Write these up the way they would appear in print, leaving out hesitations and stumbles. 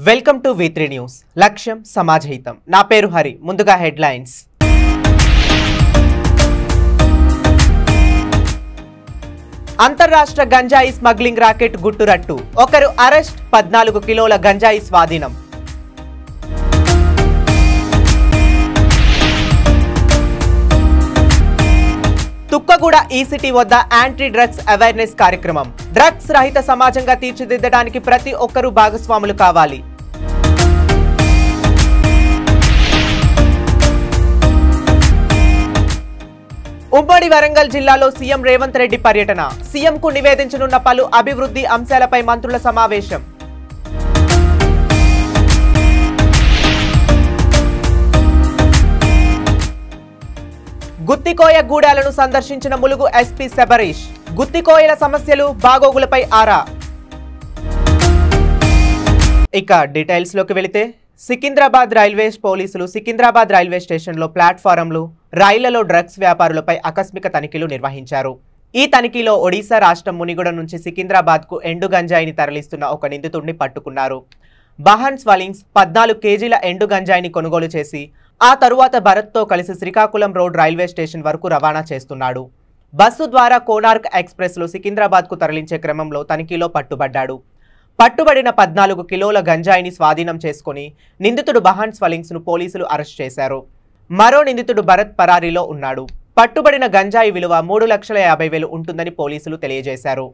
Welcome to V3 news. లక్ష్యం సమాజహితం. నా పేరు హరి. ముందుగా హెడ్లైన్స్. అంతర్రాష్ట్ర గంజాయి స్మగ్లింగ్ రాకెట్ గుట్టురట్టు. ఒకరు అరెస్ట్, 14 కిలోల గంజాయి స్వాధీనం. తుక్కగూడ ఈసిటీ వద్ద యాంటీ డ్రగ్స్ అవేర్నెస్ కార్యక్రమం. డ్రగ్స్ రహిత సమాజంగా తీర్చిదిద్దడానికి ప్రతి ఒక్కరూ భాగస్వాములు కావాలి. ఉమ్మడి వరంగల్ జిల్లాలో సీఎం రేవంత్ రెడ్డి పర్యటన. సీఎంకు నివేదించనున్న పలు అభివృద్ధి అంశాలపై మంత్రుల సమావేశం. గుత్తికోయ గూడాలను సందర్శించిన ములుగు ఎస్పీ శబరీష్. గుత్తికోయల సమస్యలు, బాగోగులపై ఆరా. ఇక డీటెయిల్స్ లోకి వెళితే, సికింద్రాబాద్ రైల్వే పోలీసులు సికింద్రాబాద్ రైల్వే స్టేషన్లో ప్లాట్ఫారంలు, రైళ్లలో డ్రగ్స్ వ్యాపారులపై ఆకస్మిక తనిఖీలు నిర్వహించారు. ఈ తనిఖీలో ఒడిశా రాష్ట్రం మునిగొడ నుంచి సికింద్రాబాద్కు ఎండు గంజాయిని తరలిస్తున్న ఒక నిందితుడిని పట్టుకున్నారు. బహన్ స్వలింగ్స్ 14 కేజీల ఎండు గంజాయిని కొనుగోలు చేసి ఆ తరువాత భరత్తో కలిసి శ్రీకాకుళం రోడ్ రైల్వే స్టేషన్ వరకు రవాణా చేస్తున్నాడు. బస్సు ద్వారా కోనార్క్ ఎక్స్ప్రెస్లో సికింద్రాబాద్కు తరలించే క్రమంలో తనిఖీలో పట్టుబడ్డాడు. పట్టుబడిన 14 కిలోల గంజాయిని స్వాధీనం చేసుకుని నిందితుడు బహన్ స్వలింగ్స్ను పోలీసులు అరెస్ట్ చేశారు. మరో నిందితుడు భరత్ పరారీలో ఉన్నాడు. పట్టుబడిన గంజాయి విలువ 3,50,000 ఉంటుందని పోలీసులు తెలియజేశారు.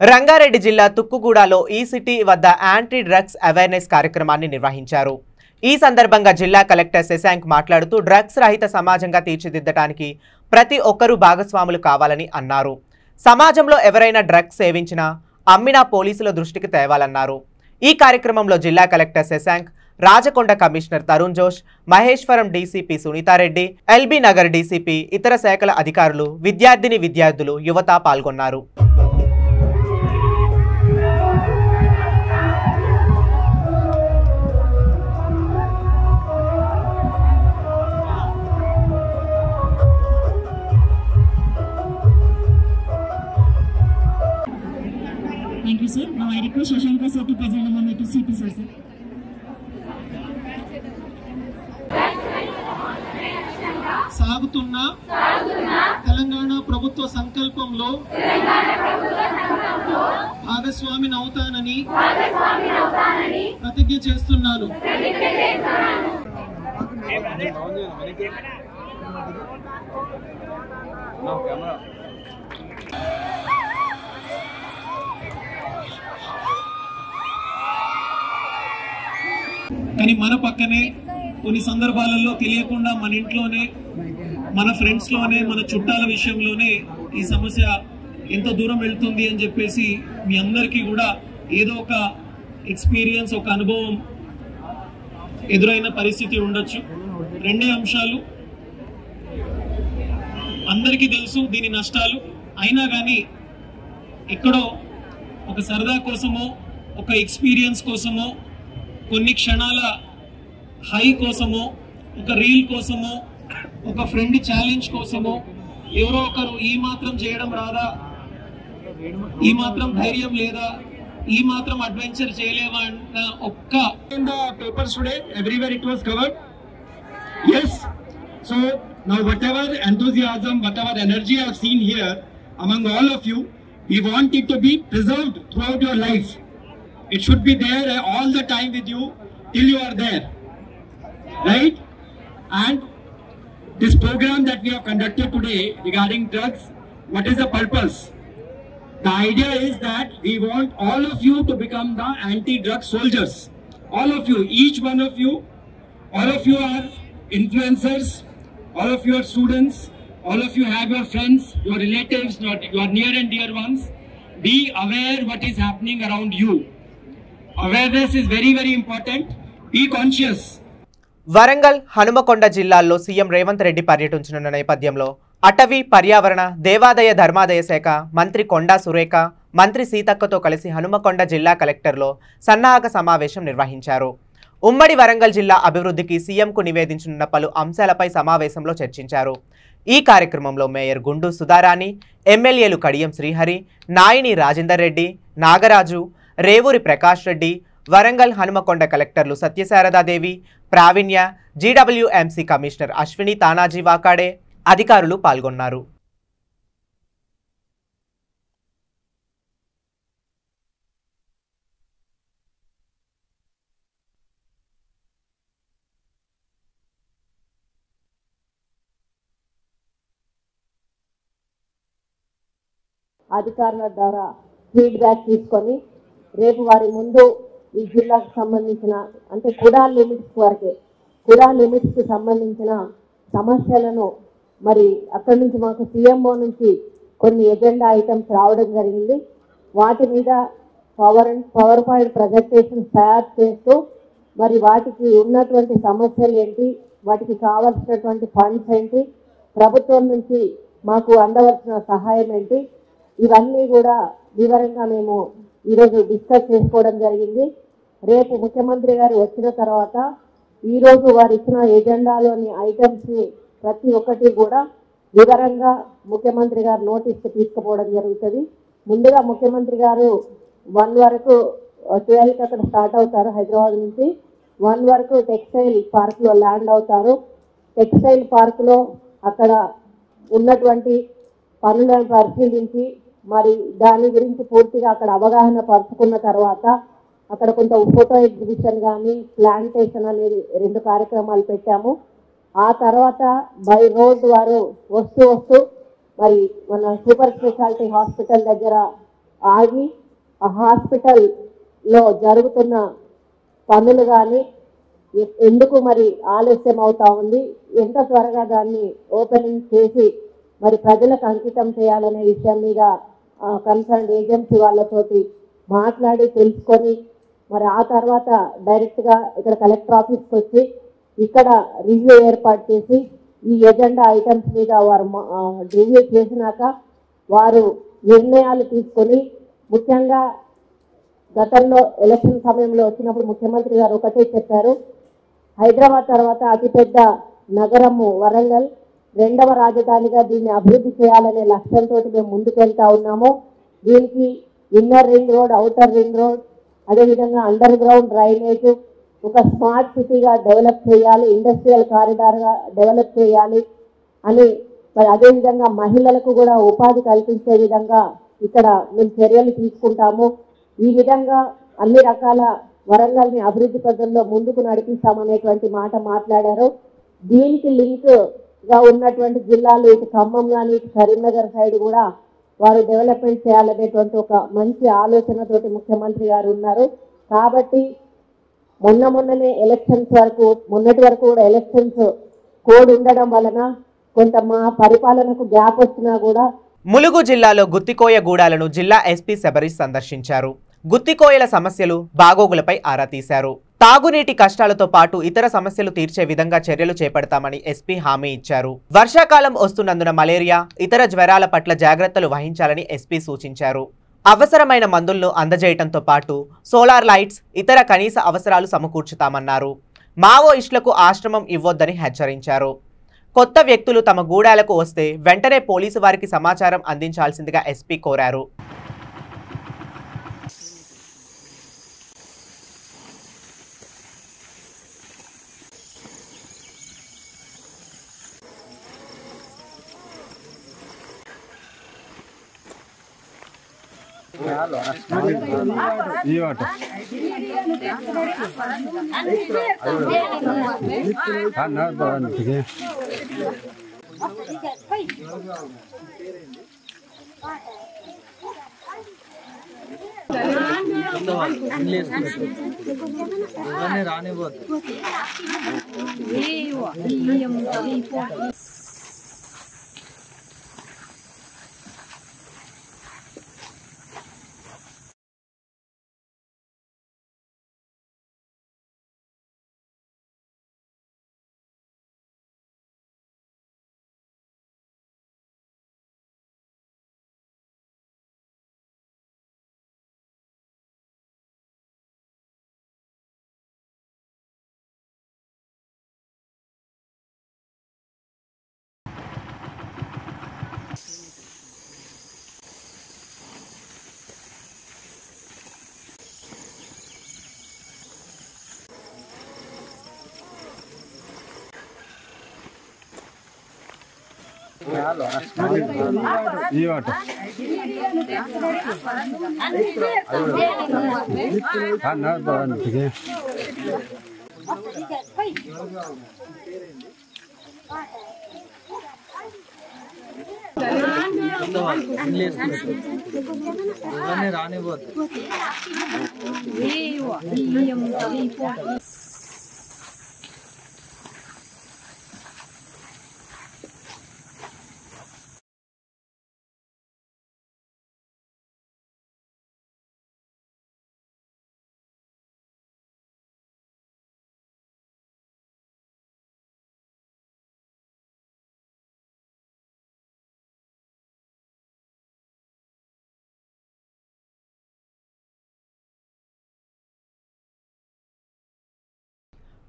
రంగారెడ్డి జిల్లా తుక్కుగూడలో ఈసిటీ వద్ద యాంటీ డ్రగ్స్ అవేర్నెస్ కార్యక్రమాన్ని నిర్వహించారు. ఈ సందర్భంగా జిల్లా కలెక్టర్ శశాంక్ మాట్లాడుతూ డ్రగ్స్ రహిత సమాజంగా తీర్చిదిద్దడానికి ప్రతి ఒక్కరూ భాగస్వాములు కావాలని అన్నారు. సమాజంలో ఎవరైనా డ్రగ్స్ సేవించినా, అమ్మినా పోలీసుల దృష్టికి తేవాలన్నారు. ఈ కార్యక్రమంలో జిల్లా కలెక్టర్ శశాంక్, రాజకొండ కమిషనర్ తరుణ్ జోష్, Maheshwaram DCP Sunitha Reddy, LB Nagar DCP, ఇతర శాఖల అధికారులు, విద్యార్థులు, యువత పాల్గొన్నారు. Thank you, sir. Now I request Shashanka sir to present the moment to CP sir. సాగుతున్న తెలంగాణ ప్రభుత్వ సంకల్పంలో భాగస్వామిని అవుతానని ప్రతిజ్ఞ చేస్తున్నాను. కానీ మన పక్కనే కొన్ని సందర్భాలలో తెలియకుండా మన ఇంట్లోనే, మన ఫ్రెండ్స్లోనే, మన చుట్టాల విషయంలోనే ఈ సమస్య ఎంత దూరం వెళ్తుంది అని చెప్పేసి మీ అందరికీ కూడా ఏదో ఒక ఎక్స్పీరియన్స్, ఒక అనుభవం ఎదురైన పరిస్థితి ఉండొచ్చు. రెండే అంశాలు అందరికీ తెలుసు, దీని నష్టాలు. అయినా కానీ ఎక్కడో ఒక సరదా కోసమో, ఒక ఎక్స్పీరియన్స్ కోసమో, కొన్ని క్షణాల హై కోసమో, ఒక రీల్ కోసమో, ఒక ఫ్రెండ్ ఛాలెంజ్ కోసమో ఎవరో ఒకరు ఈ మాత్రం చేయడం రాదా, ఈ మాత్రం ధైర్యం లేదా, ఈ మాత్రం అడ్వెంచర్ చేయలేవా అన్న ఒక్క papers today everywhere it was covered. yes, so now whatever enthusiasm, whatever energy I have seen here among all of you, we want it to be preserved throughout your life. It should be there all the time with you till you are there, right? And This program that we have conducted today regarding drugs, what is the purpose? The idea is that we want all of you to become the anti-drug soldiers. All of you, each one of you, all of you are influencers, all of you are students, all of you have your friends, your relatives, your near and dear ones. Be aware what is happening around you. Awareness is very, very important. Be conscious. Warangal Hanumakonda జిల్లాల్లో CM Revanth Reddy పర్యటించనున్న నేపథ్యంలో అటవీ పర్యావరణ దేవాదాయ ధర్మాదాయ శాఖ మంత్రి కొండా సురేఖ మంత్రి సీతక్కతో కలిసి హనుమకొండ జిల్లా కలెక్టర్లో సన్నాహక సమావేశం నిర్వహించారు. ఉమ్మడి వరంగల్ జిల్లా అభివృద్ధికి సీఎంకు నివేదించనున్న పలు అంశాలపై సమావేశంలో చర్చించారు. ఈ కార్యక్రమంలో మేయర్ గుండు సుధారాణి, ఎమ్మెల్యేలు కడియం శ్రీహరి, నాయిని రాజేందర్ రెడ్డి, నాగరాజు, రేవూరి ప్రకాష్ రెడ్డి, వరంగల్ హనుమకొండ కలెక్టర్లు సత్యశారదాదేవి, ప్రావీణ్య, జీడబ్ల్యూఎంసీ కమిషనర్ అశ్విని తానాజీ వాకాడే అధికారులు పాల్గొన్నారు. అధికారుల ద్వారా ఫీడ్బ్యాక్ తీసుకొని రేపు వారి ముందు ఈ జిల్లాకు సంబంధించిన అంటే కుడా లిమిట్స్కి సంబంధించిన సమస్యలను మరి అక్కడి నుంచి మాకు సీఎంఓ నుంచి కొన్ని ఎజెండా ఐటమ్స్ రావడం జరిగింది. వాటి మీద పవర్ పాయింట్ ప్రజెంటేషన్స్ తయారు చేస్తూ మరి వాటికి ఉన్నటువంటి సమస్యలు ఏంటి, వాటికి కావాల్సినటువంటి ఫండ్స్ ఏంటి, ప్రభుత్వం నుంచి మాకు అందవలసిన సహాయం ఏంటి, ఇవన్నీ కూడా వివరంగా మేము ఈరోజు డిస్కస్ చేసుకోవడం జరిగింది. రేపు ముఖ్యమంత్రి గారు వచ్చిన తర్వాత ఈరోజు వారు ఇచ్చిన ఎజెండాలోని ఐటమ్స్ని ప్రతి ఒక్కటి కూడా వివరంగా ముఖ్యమంత్రి గారు నోటీస్కి తీసుకుపోవడం జరుగుతుంది. ముందుగా ముఖ్యమంత్రి గారు 1 వరకు 12కి అక్కడ స్టార్ట్ అవుతారు హైదరాబాద్ నుంచి. 1 వరకు టెక్స్టైల్ పార్క్లో ల్యాండ్ అవుతారు. టెక్స్టైల్ పార్క్లో అక్కడ ఉన్నటువంటి పనులను పరిశీలించి మరి దాని గురించి పూర్తిగా అక్కడ అవగాహన పరుచుకున్న తర్వాత అక్కడ కొంత ఫోటో ఎగ్జిబిషన్ కానీ ప్లాంటేషన్ అనేది 2 కార్యక్రమాలు పెట్టాము. ఆ తర్వాత బై రోడ్ వారు వస్తూ మరి మన సూపర్ స్పెషాలిటీ హాస్పిటల్ దగ్గర ఆగి ఆ హాస్పిటల్లో జరుగుతున్న పనులు కానీ ఎందుకు మరి ఆలస్యం అవుతా ఉంది, ఎంత త్వరగా దాన్ని ఓపెనింగ్ చేసి మరి ప్రజలకు అంకితం చేయాలనే విషయం మీద కన్సర్న్ ఏజెన్సీ వాళ్ళతోటి మాట్లాడి తెలుసుకొని మరి ఆ తర్వాత డైరెక్ట్గా ఇక్కడ కలెక్టర్ ఆఫీస్కి వచ్చి ఇక్కడ రివ్యూ ఏర్పాటు చేసి ఈ ఎజెండా ఐటమ్స్ మీద వారు రివ్యూ చేసినాక వారు నిర్ణయాలు తీసుకొని ముఖ్యంగా గతంలో ఎలక్షన్ సమయంలో వచ్చినప్పుడు ముఖ్యమంత్రి గారు ఒకటే చెప్పారు, హైదరాబాద్ తర్వాత అతిపెద్ద నగరము వరంగల్, 2వ రాజధానిగా దీన్ని అభివృద్ధి చేయాలనే లక్ష్యంతో మేము ముందుకెళ్తా ఉన్నాము. దీనికి inner ring road, outer ring road, అదేవిధంగా అండర్ గ్రౌండ్ డ్రైనేజ్, ఒక స్మార్ట్ సిటీగా డెవలప్ చేయాలి, ఇండస్ట్రియల్ కారిడార్గా డెవలప్ చేయాలి అని మరి అదేవిధంగా మహిళలకు కూడా ఉపాధి కల్పించే విధంగా ఇక్కడ మేము చర్యలు తీసుకుంటాము. ఈ విధంగా అన్ని రకాల వరంగల్ని అభివృద్ధి పథంలో ముందుకు నడిపిస్తామనేటువంటి మాట మాట్లాడారు. దీనికి లింక్గా ఉన్నటువంటి జిల్లాలు ఇటు ఖమ్మం కానీ ఇటు కరీంనగర్ సైడ్ కూడా వారు డెవలప్మెంట్ చేయాలనేటువంటి ఒక మంచి ఆలోచనతోటి ముఖ్యమంత్రి గారు ఉన్నారు. కాబట్టి మొన్ననే ఎలక్షన్స్ వరకు మొన్నటి వరకు కూడా ఎలక్షన్స్ కోడ్ ఉండడం వలన కొంత మా పరిపాలనకు గ్యాప్ వచ్చినా కూడా ములుగు జిల్లాలో గుత్తికోయ గూడాలను జిల్లా ఎస్పీ శబరీష్ సందర్శించారు. గుత్తికోయల సమస్యలు బాగోగులపై ఆరా తీశారు. తాగునీటి కష్టాలతో పాటు ఇతర సమస్యలు తీర్చే విధంగా చర్యలు చేపడతామని ఎస్పీ హామీ ఇచ్చారు. వర్షాకాలం వస్తున్నందున మలేరియా, ఇతర జ్వరాల పట్ల జాగ్రత్తలు వహించాలని ఎస్పీ సూచించారు. అవసరమైన మందులను అందజేయడంతో పాటు సోలార్ లైట్స్, ఇతర కనీస అవసరాలు సమకూర్చుతామన్నారు. మావోయిస్టులకు ఆశ్రమం ఇవ్వొద్దని హెచ్చరించారు. కొత్త వ్యక్తులు తమ గూడాలకు వస్తే వెంటనే పోలీసు వారికి సమాచారం అందించాల్సిందిగా ఎస్పీ కోరారు.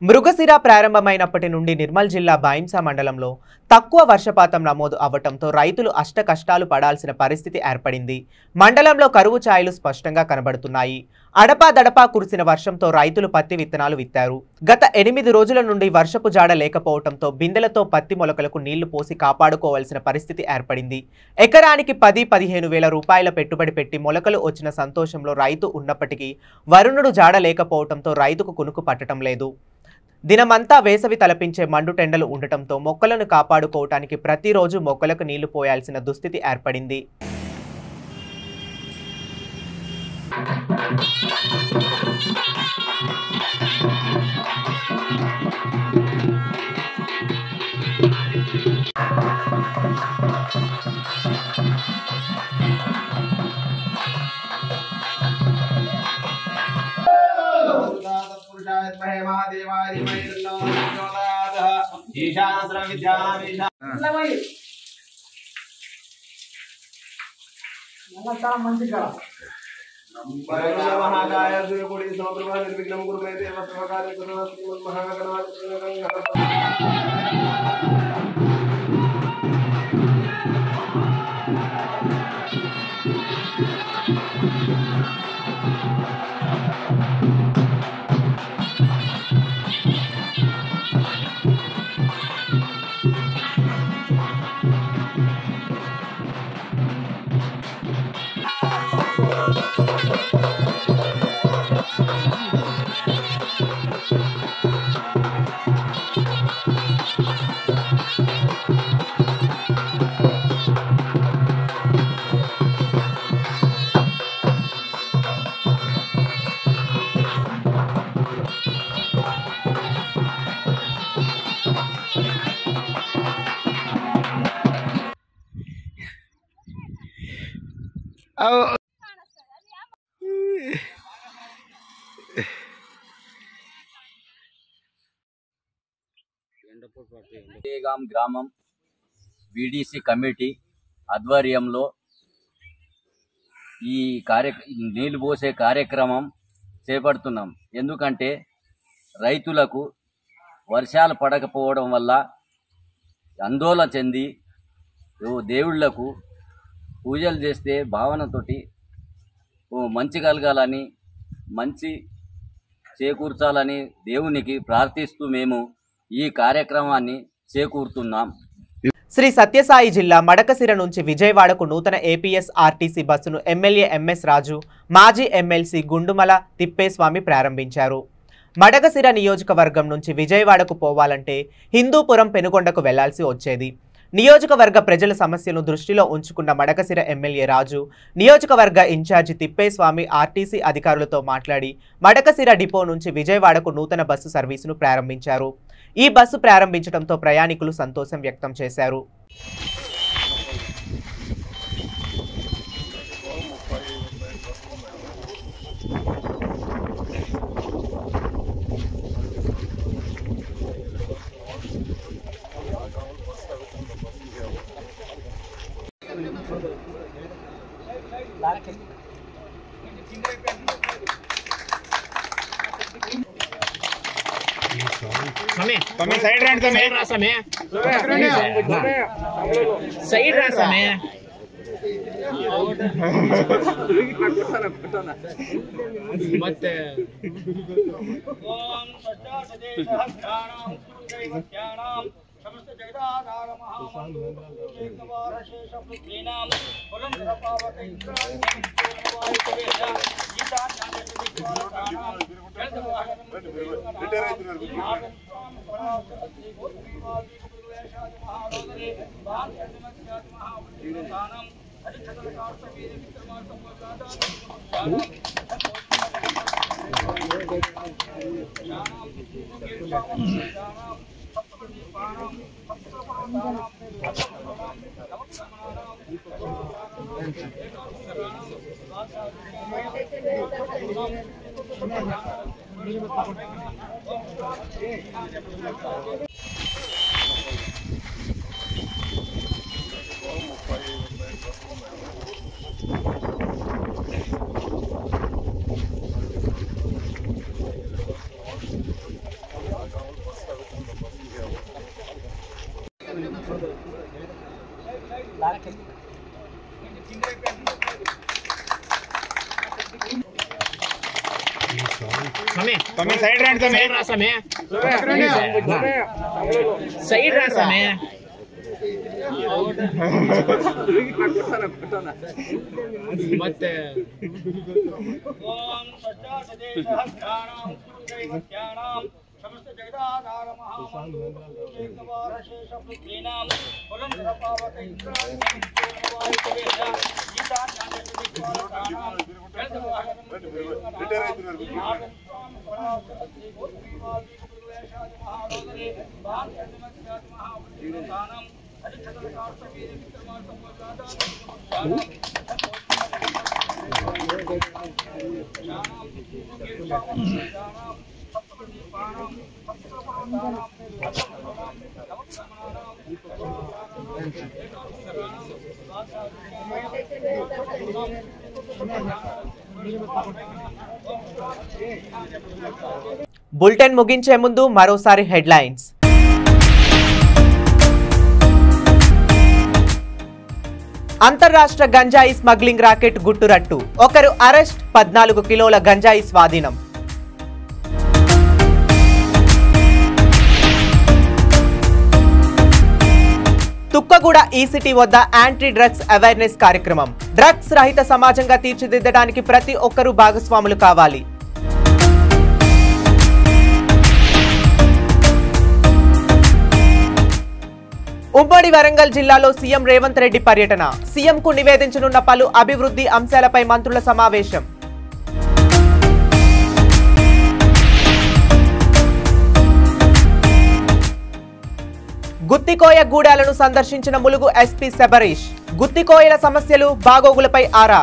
మృగశిర ప్రారంభమైనప్పటి నుండి నిర్మల్ జిల్లా బాయింసా మండలంలో తక్కువ వర్షపాతం నమోదు అవ్వటంతో రైతులు అష్టకష్టాలు పడాల్సిన పరిస్థితి ఏర్పడింది. మండలంలో కరువు ఛాయలు స్పష్టంగా కనబడుతున్నాయి. అడపాదడపా కురిసిన వర్షంతో రైతులు పత్తి విత్తనాలు విత్తారు. గత 8 రోజుల నుండి వర్షపు జాడ లేకపోవడంతో బిందెలతో పత్తి మొలకలకు నీళ్లు పోసి కాపాడుకోవాల్సిన పరిస్థితి ఏర్పడింది. ఎకరానికి 10-15 వేల రూపాయల పెట్టుబడి పెట్టి మొలకలు వచ్చిన సంతోషంలో రైతు ఉన్నప్పటికీ వరుణుడు జాడ లేకపోవడంతో రైతుకు కునుకు పట్టడం లేదు. దినమంతా వేసవి తలపించే మండుటెండలు ఉండటంతో మొక్కలను కాపాడుకోవటానికి ప్రతిరోజు మొక్కలకు నీళ్లు పోయాల్సిన దుస్థితి ఏర్పడింది. గ్రామం బీడీసీ కమిటీ ఆధ్వర్యంలో ఈ నీళ్లు పోసే కార్యక్రమం చేపడుతున్నాం. ఎందుకంటే రైతులకు వర్షాలు పడకపోవడం వల్ల ఆందోళన చెంది దేవుళ్లకు పూజలు చేస్తే భావనతోటి మంచి కలగాలని మంచి చేకూర్చాలని దేవునికి ప్రార్థిస్తూ మేము ఈ కార్యక్రమాన్ని చేకూరుతున్నాం. శ్రీ సత్యసాయి జిల్లా మడకసిర నుంచి విజయవాడకు నూతన ఏపీఎస్ ఆర్టీసీ బస్సును ఎమ్మెల్యే ఎంఎస్ రాజు, మాజీ ఎమ్మెల్సీ గుండుమల తిప్పేస్వామి ప్రారంభించారు. మడకశిర నియోజకవర్గం నుంచి విజయవాడకు పోవాలంటే హిందూపురం పెనుగొండకు వెళ్లాల్సి వచ్చేది. నియోజకవర్గ ప్రజల సమస్యలను దృష్టిలో ఉంచుకున్న మడకశిర ఎమ్మెల్యే రాజు నియోజకవర్గ ఇన్ఛార్జి తిప్పేస్వామి ఆర్టీసీ అధికారులతో మాట్లాడి మడకశిర డిపో నుంచి విజయవాడకు నూతన బస్సు సర్వీసును ప్రారంభించారు. ఈ బస్సు ప్రారంభించడంతో ప్రయాణికులు సంతోషం వ్యక్తం చేశారు. समय साइड रैंड समय साइड रैंड समय ಮತ್ತೆ समस्त जगदाधार महामंगल शेष पुत्रीनाम पुरंदर पावक समय साइड रैंड समय साइड रैंड समय ಮತ್ತೆ समस्त जगदाधार महामंगल शेष पुत्रीनाम पुरंदर पावक బులెటిన్ ముగించే ముందు మరోసారి హెడ్లైన్స్. అంతర్రాష్ట్ర గంజాయి స్మగ్లింగ్ రాకెట్ గుట్టురట్టు, ఒకరు అరెస్ట్, 14 కిలోల గంజాయి స్వాధీనం. తుక్కగూడ ఈసిటీ వద్ద యాంటీ డ్రగ్స్ అవేర్నెస్ కార్యక్రమం. డ్రగ్స్ రహిత సమాజంగా తీర్చిదిద్దడానికి ప్రతి ఒక్కరూ భాగస్వాములు కావాలి. ఉమ్మడి వరంగల్ జిల్లాలో సీఎం రేవంత్ రెడ్డి పర్యటన. సీఎంకు నివేదించనున్న పలు అభివృద్ధి అంశాలపై మంత్రుల సమావేశం. గుత్తికోయ గూడాలను సందర్శించిన ములుగు ఎస్పీ శబరీష్. గుత్తికోయల సమస్యలు, బాగోగులపై ఆరా.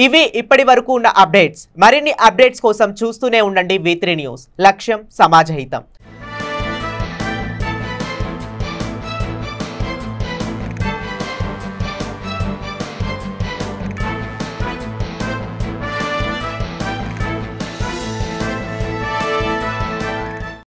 ఇవి ఇప్పటి వరకు ఉన్న అప్డేట్స్. మరిన్ని అప్డేట్స్ కోసం చూస్తూనే ఉండండి V3 న్యూస్. లక్ష్యం సమాజ హితం.